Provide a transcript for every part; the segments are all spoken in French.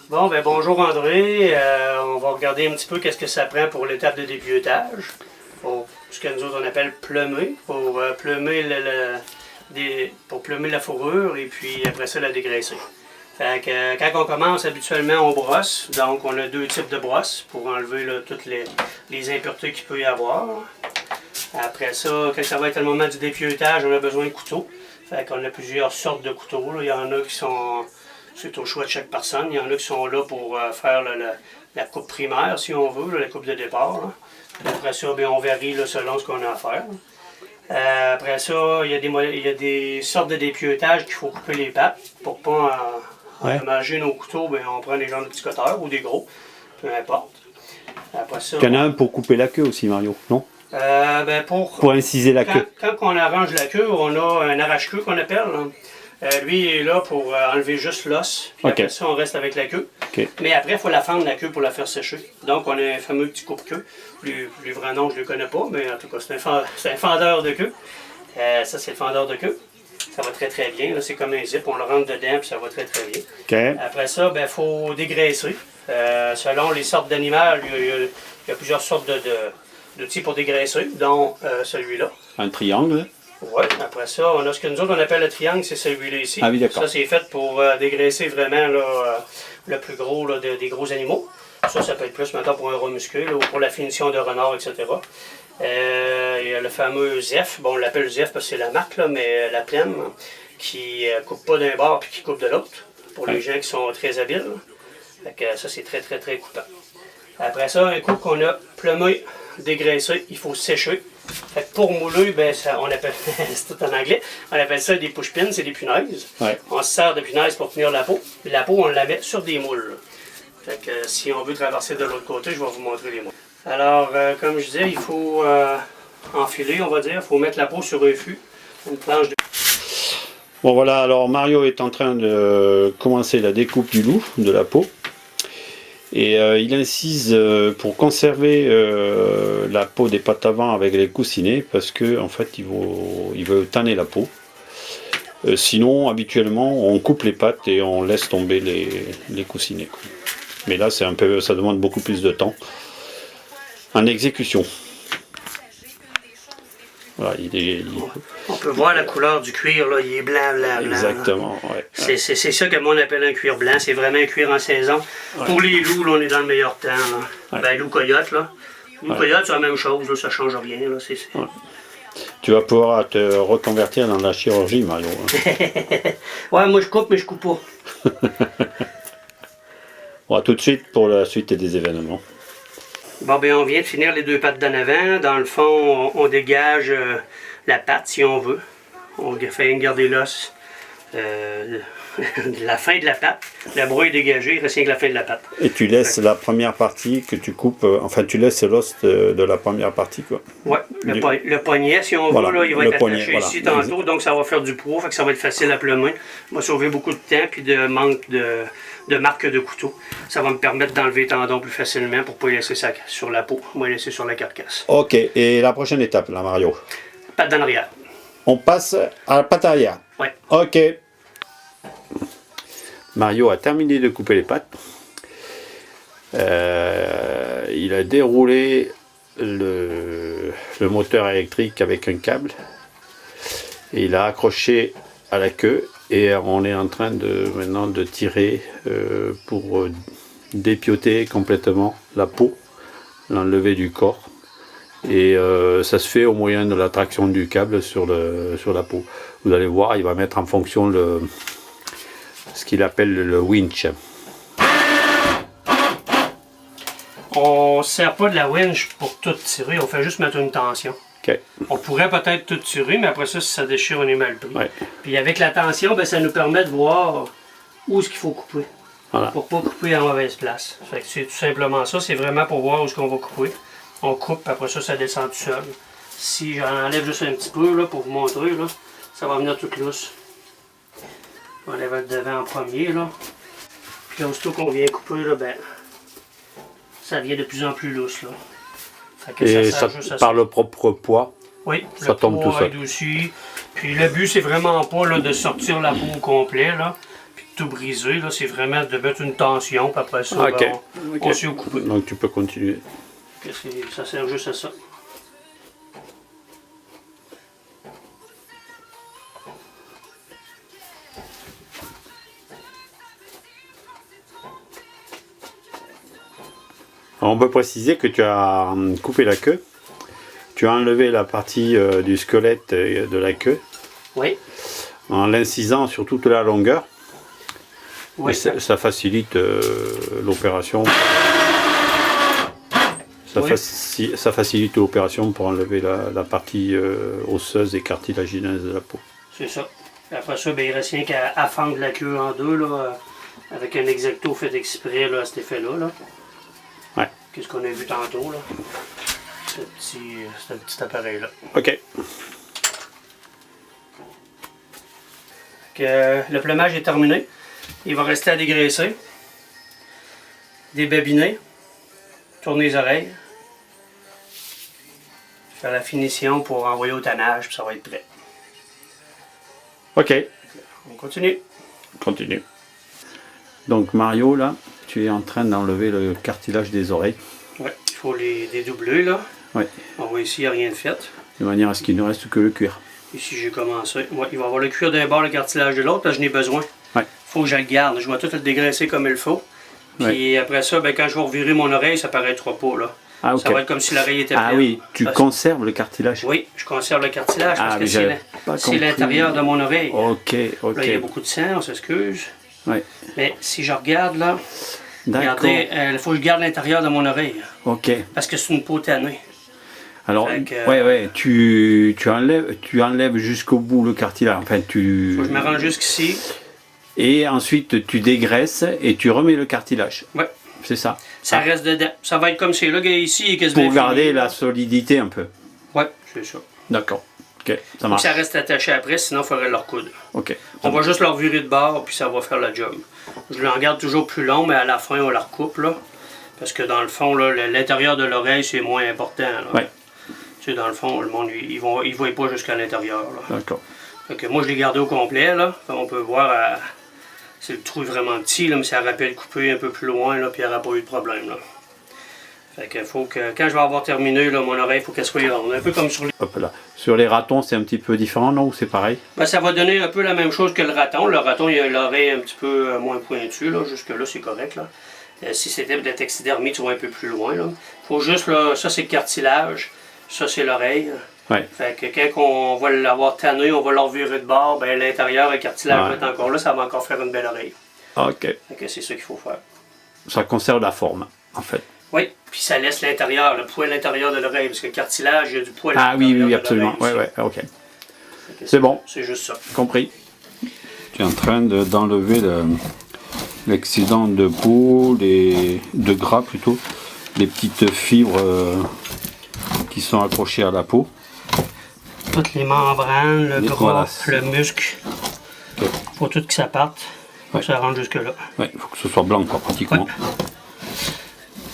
Bon, ben bonjour André. On va regarder un petit peu qu'est-ce que ça prend pour l'étape de dépieutage. Pour ce que nous autres on appelle plumer. Pour plumer pour plumer la fourrure et puis après ça la dégraisser. Fait que, quand on commence, habituellement on brosse. Donc on a deux types de brosses pour enlever là, toutes les impuretés qu'il peut y avoir. Après ça, quand ça va être le moment du dépieutage, on a besoin de couteaux. Fait qu'on a plusieurs sortes de couteaux. Là. Il y en a qui sont... C'est au choix de chaque personne. Il y en a qui sont là pour faire la coupe primaire, si on veut, là, la coupe de départ. Là. Après ça, bien, on varie là, selon ce qu'on a à faire. Après ça, il y a des sortes de dépieutage qu'il faut couper les pattes. Pour ne pas endommager nos couteaux, bien, on prend des genres de petits cutters ou des gros, peu importe. Après ça, il y en a un pour couper la queue aussi, Mario, non? Ben pour inciser la queue. Quand on arrange la queue, on a un arrache-queue qu'on appelle. Hein. Lui il est là pour enlever juste l'os. Puis après ça, on reste avec la queue. Mais après, il faut la fendre la queue pour la faire sécher. Donc, on a un fameux petit coupe-queue. Le vrai nom, je ne le connais pas, mais en tout cas, c'est un fendeur de queue. Ça, c'est le fendeur de queue. Ça va très très bien. C'est comme un zip, on le rentre dedans, puis ça va très très bien. Après ça, il faut dégraisser. Selon les sortes d'animaux, il y a plusieurs sortes d'outils pour dégraisser, dont celui-là. Un triangle. Oui, après ça, on a ce que nous autres on appelle le triangle, c'est celui-là ici. Ah oui, d'accord. Ça, c'est fait pour dégraisser vraiment là, le plus gros là, des gros animaux. Ça peut être plus maintenant pour un rat musqué, ou pour la finition de renard, etc. Il y a le fameux Zef, bon, on l'appelle Zef parce que c'est la marque, là, mais la plaine, qui coupe pas d'un bord puis qui coupe de l'autre, pour les gens qui sont très habiles. Fait que ça, c'est très, très, très coupant. Après ça, un coup qu'on a plumé, dégraissé, il faut sécher. Fait que pour mouler, ben, on appelle, c'est tout en anglais, on appelle ça des push-pins, c'est des punaises. On se sert de punaises pour tenir la peau. Puis la peau, on la met sur des moules. Fait que si on veut traverser de l'autre côté, je vais vous montrer les moules. Alors, comme je disais, il faut enfiler, on va dire. Il faut mettre la peau sur un fût, une planche de... Bon voilà, alors Mario est en train de commencer la découpe du loup, de la peau. Et il incise pour conserver la peau des pattes avant avec les coussinets parce que en fait il veut tanner la peau. Sinon habituellement on coupe les pattes et on laisse tomber les coussinets. Mais là ça demande beaucoup plus de temps en exécution. Voilà, On peut voir la couleur du cuir, là, il est blanc, blanc, blanc. Exactement, ouais. C'est ça que moi on appelle un cuir blanc, c'est vraiment un cuir en saison. Ouais. Pour les loups, là, on est dans le meilleur temps. Là. Ben, loup coyote, là. Loup coyote, c'est la même chose, là, ça ne change rien. Là, Tu vas pouvoir te reconvertir dans la chirurgie, Mario. Ouais, moi je coupe, mais je coupe pas. Bon, tout de suite pour la suite des événements. Bon, ben on vient de finir les deux pattes d'en avant. Dans le fond, on dégage la patte si on veut. On fait garder l'os. La fin de la patte. La brouille est dégagée, il reste rien que la fin de la patte. Et tu laisses la première partie que tu coupes, enfin tu laisses l'os de la première partie, quoi. Oui, le poignet, si on veut, là, il va être attaché ici tantôt, donc ça va faire du poids, fait que ça va être facile à plumer. Ça va sauver beaucoup de temps puis de manque de marque de couteau. Ça va me permettre d'enlever les tendons plus facilement pour ne pas les laisser ça sur la peau, moi laisser sur la carcasse. Ok, et la prochaine étape, là, Mario? Patte d'en arrière. On passe à la patte arrière? Oui. Ok. Mario a terminé de couper les pattes. Il a déroulé le moteur électrique avec un câble. Et il a accroché à la queue. Et on est en train maintenant de tirer pour dépioter complètement la peau, l'enlever du corps. Et ça se fait au moyen de la traction du câble sur la peau. Vous allez voir, il va mettre en fonction ce qu'il appelle le winch. On ne sert pas de la winch pour tout tirer, on fait juste mettre une tension. Okay. On pourrait peut-être tout tirer, mais après ça, si ça déchire, on est mal pris. Ouais. Puis avec la tension, ben, ça nous permet de voir où est-ce qu'il faut couper. Voilà. Pour ne pas couper à mauvaise place. C'est tout simplement ça, c'est vraiment pour voir où est-ce qu'on va couper. On coupe, après ça, ça descend tout seul. Si j'en enlève juste un petit peu là, pour vous montrer, là, ça va venir tout lousse. On enlève le devant en premier, là. Puis aussitôt qu'on vient couper, là, ben, ça devient de plus en plus lousse, là. Et ça, par le propre poids, oui, ça tombe tout seul. Aussi. Puis le but, c'est vraiment pas là, de sortir la peau au complet, là. Puis tout briser, là, c'est vraiment de mettre une tension, puis après ça, Ok. ben, on Ok. sait où couper. Donc tu peux continuer. Ça sert juste à ça. On peut préciser que tu as coupé la queue. Tu as enlevé la partie du squelette de la queue Oui. en l'incisant sur toute la longueur. Oui. Et ça facilite l'opération. Ça facilite l'opération pour enlever la partie osseuse et cartilagineuse de la peau. C'est ça. Après ça, ben, il reste rien qu'à fendre la queue en deux, là, avec un exacto fait exprès là, à cet effet-là. Là. Ouais. Qu'est-ce qu'on a vu tantôt, là? Ce petit appareil-là. Ok. Le plumage est terminé. Il va rester à dégraisser, débabiner, tourner les oreilles, faire la finition pour envoyer au tannage, puis ça va être prêt. Ok. On continue. Continue. Donc Mario, là, tu es en train d'enlever le cartilage des oreilles. Ouais, il faut les dédoubler, là. Ouais. On voit ici, il n'y a rien de fait. De manière à ce qu'il ne reste que le cuir. Ici, j'ai commencé. Ouais, il va y avoir le cuir d'un bord, le cartilage de l'autre, là, je n'ai besoin. Ouais. Faut que je le garde. Je vais tout le dégraisser comme il faut. Puis après ça, ben, quand je vais revirer mon oreille, ça paraîtra pas, là. Ah, ok. Ça va être comme si l'oreille était pleine. Ah oui, tu Parce- conserves le cartilage. Oui, je conserve le cartilage parce Ah, que mais j'avais pas c'est compris. l'intérieur de mon oreille. Ok, ok. Là, il y a beaucoup de sang, on s'excuse. Ouais. Mais si je regarde, là, D'accord. regardez, il faut que je garde l'intérieur de mon oreille. Ok. Parce que c'est une peau tannée. Alors, Fait que- ouais, tu enlèves jusqu'au bout le cartilage. Enfin, Faut que je m'arrange jusqu'ici. Et ensuite, tu dégraisses et tu remets le cartilage. Ouais. C'est ça. Ça Ah. reste dedans. Ça va être comme c'est là, ici, il est quasiment Pour garder fini. la solidité un peu. Ouais, c'est ça. D'accord. Ok, ça Faut que marche. ça reste attaché après, sinon il faudrait le recoudre. Ok. On va juste le revirer de bord, puis ça va faire la job. Je l'en garde toujours plus long, mais à la fin, on la recoupe, là. Parce que dans le fond, là, l'intérieur de l'oreille, c'est moins important, là. Ouais. Tu sais, dans le fond, le monde, ils ne voient pas jusqu'à l'intérieur, là. D'accord. Fait que moi, je l'ai gardé au complet, là. Fait on peut voir, c'est le trou est vraiment petit, là, mais ça rappelle couper un peu plus loin, là, puis il n'y aura pas eu de problème, là. Fait que faut que, quand je vais avoir terminé, là, mon oreille, il faut qu'elle soit ronde. Un peu comme sur les... Hop là. Sur les ratons, c'est un petit peu différent, non? Ou c'est pareil? Ben, ça va donner un peu la même chose que le raton. Le raton, il a l'oreille un petit peu moins pointue, là. Jusque-là, c'est correct, là. Si c'était de la taxidermie, tu vas un peu plus loin, là. Faut juste, là, ça, c'est le cartilage. Ça, c'est l'oreille. Ouais. Fait que quand on va l'avoir tanné, on va le revirer de bord, ben l'intérieur, le cartilage Ouais. va être encore là, ça va encore faire une belle oreille. Ok. Fait que c'est ça qu'il faut faire. Ça conserve la forme, en fait. Oui, puis ça laisse l'intérieur, le poil intérieur de l'oreille, parce que le cartilage, il y a du poil Ah oui, intérieur oui, de absolument. Ouais, l'oreille ouais, ok. aussi. Fait que C'est bon. C'est juste ça. Compris. Tu es en train d'enlever l'excédent de peau, de gras plutôt, les petites fibres qui sont accrochées à la peau. Toutes les membranes, le gras, Voilà. le muscle, Ok. faut tout que ça parte. Faut que ça rentre jusque-là. Ouais, il faut que ce soit blanc, quoi, pratiquement.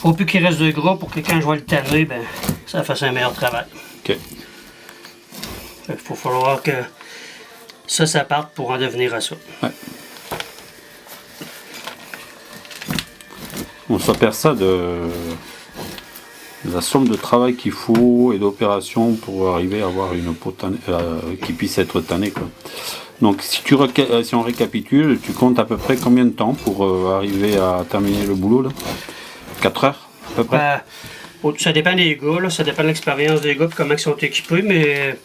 Faut plus qu'il reste de gras pour que quand je vais le tanner, ben, ça fasse un meilleur travail. Ok. Il faut falloir que ça parte pour en devenir à ça. Ouais. On s'aperçoit de la somme de travail qu'il faut et d'opérations pour arriver à avoir une peau qui puisse être tannée, quoi. Donc si on récapitule, tu comptes à peu près combien de temps pour arriver à terminer le boulot là? 4 heures à peu près? Ça dépend des gars, là, ça dépend de l'expérience des gars et comment ils sont équipés, mais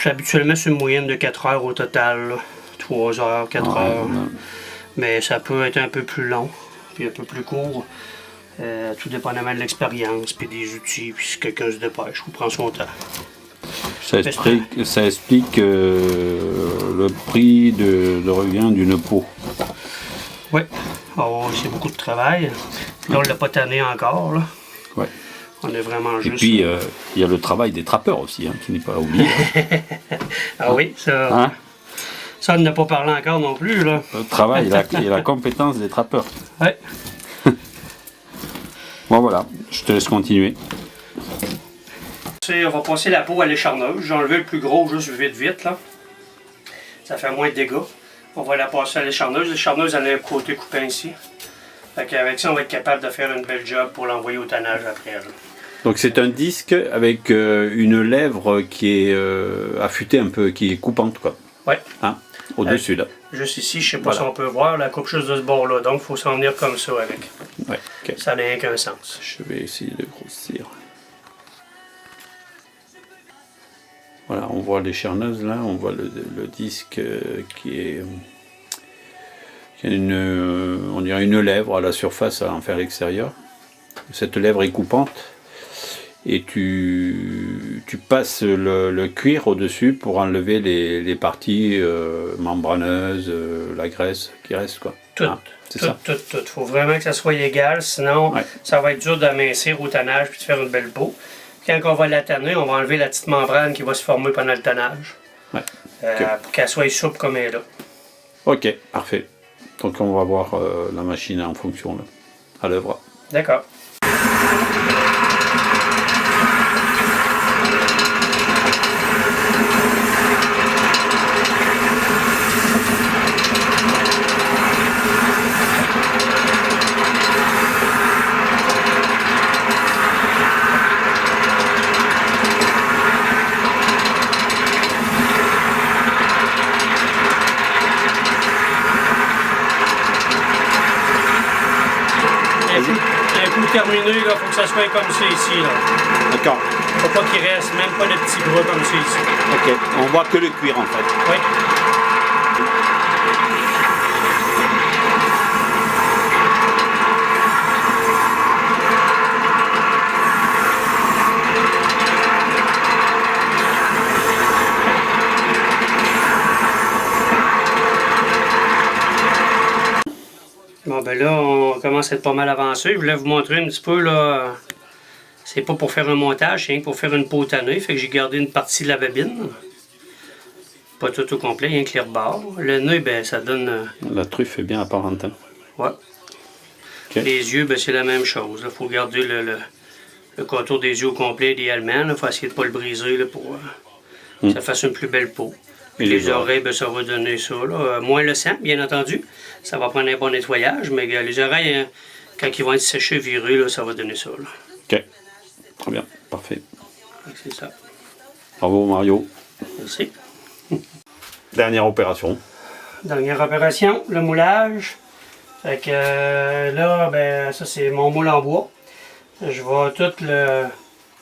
habituellement c'est une moyenne de 4 heures au total. Là. 3 heures, 4 Ouais, heures. ouais. Mais ça peut être un peu plus long, puis un peu plus court. Tout dépendamment de l'expérience, puis des outils, puis si quelqu'un se dépêche ou prend son temps. Ça explique le prix de revient d'une peau. Oui, c'est beaucoup de travail. Là, on ne l'a pas tanné encore. Là. Ouais. On est vraiment Et juste. puis il y a le travail des trappeurs aussi, hein, qui n'est pas oublié. Ah oui, ça. Hein? Ça, on n'a pas parlé encore non plus. Là. Le travail et la compétence des trappeurs. Ouais. Bon voilà, je te laisse continuer. On va passer la peau à l'écharneuse. J'ai enlevé le plus gros juste vite là. Ça fait moins de dégâts. On va la passer à l'écharneuse. L'écharneuse, elle a un côté coupant ici. Fait qu'avec ça, on va être capable de faire une belle job pour l'envoyer au tannage après. Là. Donc c'est un disque avec une lèvre qui est affûtée un peu, qui est coupante quoi. Ouais. Hein? Au-dessus là. Juste ici, je sais pas Voilà. si on peut voir, la coupe juste de ce bord-là. Donc il faut s'en venir comme ça avec. Ouais, ok. Ça n'a rien qu'un sens. Je vais essayer de grossir. Voilà, on voit l'écharneuse là, on voit le disque qui a on dirait une lèvre à la surface en fer extérieur. Cette lèvre est coupante et tu passes le cuir au-dessus pour enlever les parties membraneuses, la graisse qui reste quoi. Tout. Hein, c'est ça. Tout. Il faut vraiment que ça soit égal, sinon Ouais. ça va être dur d'amincir au tannage puis de faire une belle peau. Quand on va la tanner, on va enlever la petite membrane qui va se former pendant le tannage. Ouais. Pour qu'elle soit souple comme elle est là. Ok, parfait. Donc on va voir la machine en fonction là, à l'œuvre. D'accord. Un coup terminé, il faut que ça soit comme ça ici. Là. D'accord. Faut pas qu'il reste même pas de petits bras comme ça ici. Ok, on voit que le cuir en fait. Oui. Bon ben là, on commence à être pas mal avancé. Je voulais vous montrer un petit peu là. C'est pas pour faire un montage, c'est pour faire une peau tannée. Fait que j'ai gardé une partie de la babine. Pas tout au complet, rien que les rebords. Le nez, ben ça donne. La truffe est bien apparente. Hein. Ouais. Ok. Les yeux, ben c'est la même chose. Il faut garder le contour des yeux au complet idéalement. Il faut essayer de ne pas le briser là, pour que ça fasse une plus belle peau. Et Les oreilles, ben, ça va donner ça. Là. Moins le sang, bien entendu. Ça va prendre un bon nettoyage, mais les oreilles, hein, quand ils vont être séchés, virés, là, ça va donner ça. Là. Ok, très bien, parfait. C'est ça. Bravo Mario. Merci. Dernière opération. Dernière opération, le moulage. Fait que là, ben, ça c'est mon moule en bois. Je vais tout le...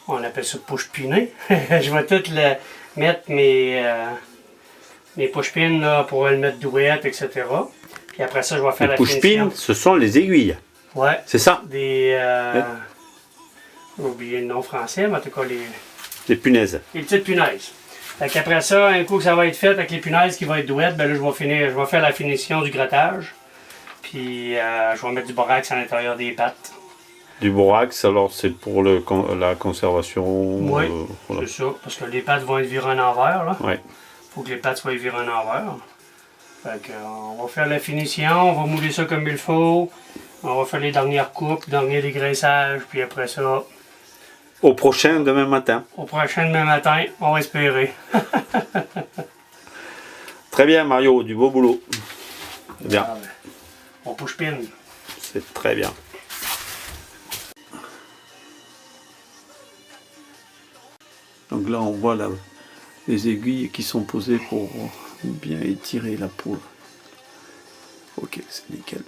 On appelle ça push-piner. Je vais tout le mettre mes push-pins là, pour le mettre douette, etc. Puis après ça, je vais faire Les la push-pins, finition. ce sont les aiguilles. Ouais. C'est ça? Des... Ouais. J'ai oublié le nom français, mais en tout cas Les punaises. les petites punaises. Fait qu'après ça, un coup que ça va être fait avec les punaises qui vont être douettes, ben là, je vais faire la finition du grattage. Puis je vais mettre du borax à l'intérieur des pattes. Du borax, alors c'est pour la conservation. Oui, voilà. c'est ça. Parce que les pattes vont être virées en envers. Là. Ouais. Faut que les pattes soient virées en envers. Fait que, on va faire la finition, on va mouler ça comme il faut. On va faire les dernières coupes, dernier dégraissage, puis après ça, Au prochain demain matin. au prochain demain matin, on va espérer. Très bien Mario, du beau boulot. C'est bien, Ah, ben, on push-pin. c'est très bien. Donc là on voit les aiguilles qui sont posées pour bien étirer la peau. Ok, c'est nickel.